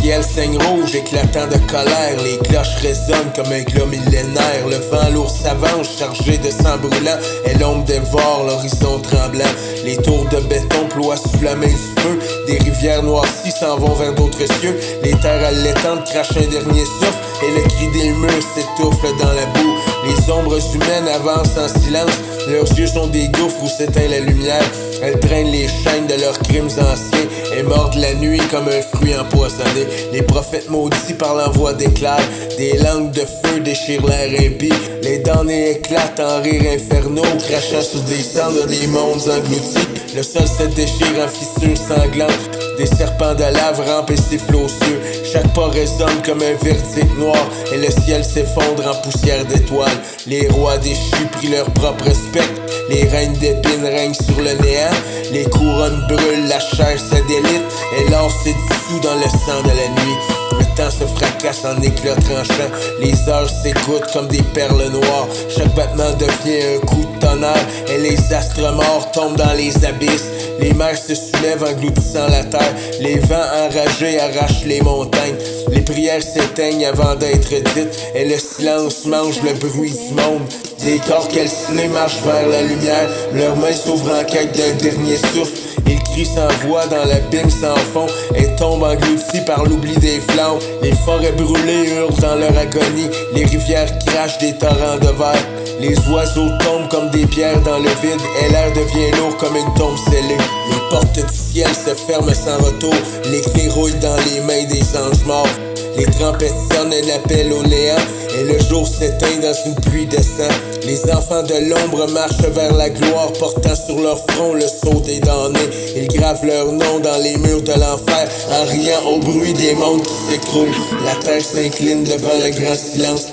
ciel saigne rouge, éclatant de colère. Les cloches résonnent comme un glas millénaire. Le vent lourd s'avance, chargé de sang brûlant. Et l'ombre dévore l'horizon tremblant. Les tours de béton ploient sous la main du feu. Des rivières noircies s'en vont vers d'autres cieux. Les terres allaitantes crachent un dernier souffle. Et le cri des murs s'étouffe dans la boue. Les ombres humaines avancent en silence. Leurs yeux sont des gouffres où s'éteint la lumière. Elles traînent les chaînes de leurs crimes anciens et mordent la nuit comme un fruit empoisonné. Les prophètes maudits par l'envoi d'éclairs. Des langues de feu déchirent l'air impie. Les damnés éclatent en rires infernaux, crachant sous des cendres des mondes engloutis. Le sol se déchire en fissures sanglantes. Des serpents de lave rampent et sifflent aux cieux. Chaque pas résonne comme un verdict noir. Et le ciel s'effondre en poussière d'étoiles. Les rois déchus prient leur propre spectre. Les reines d'épines règnent sur le néant. Les couronnes brûlent, la chair se délite. Et l'or se dissout dans le sang de la nuit. Le temps se fracasse en éclats tranchants. Les heures s'écoutent comme des perles noires. Chaque battement devient un coup de tonnerre. Et les astres morts tombent dans les abysses. Les mers se soulèvent engloutissant la terre. Les vents enragés arrachent les montagnes. Les prières s'éteignent avant d'être dites. Et le silence mange le bruit du monde. Des corps calcinés marchent vers la lumière. Leurs mains s'ouvrent en quête d'un dernier souffle. Ils crient sans voix dans l'abîme sans fond et tombent engloutis par l'oubli des flammes. Les forêts brûlées hurlent dans leur agonie. Les rivières crachent des torrents de verre. Les oiseaux tombent comme des pierres dans le vide et l'air devient lourd comme une tombe scellée. Les portes du ciel se ferment sans retour. Les clés roulent dans les mains des anges morts. Les trompettes sonnent un appel au néant et le jour s'éteint dans une pluie de sang. Les enfants de l'ombre marchent vers la gloire, portant sur leur front le sceau des damnés. Ils gravent leur nom dans les murs de l'enfer, en riant au bruit des mondes qui s'écroulent. La terre s'incline devant le grand silence.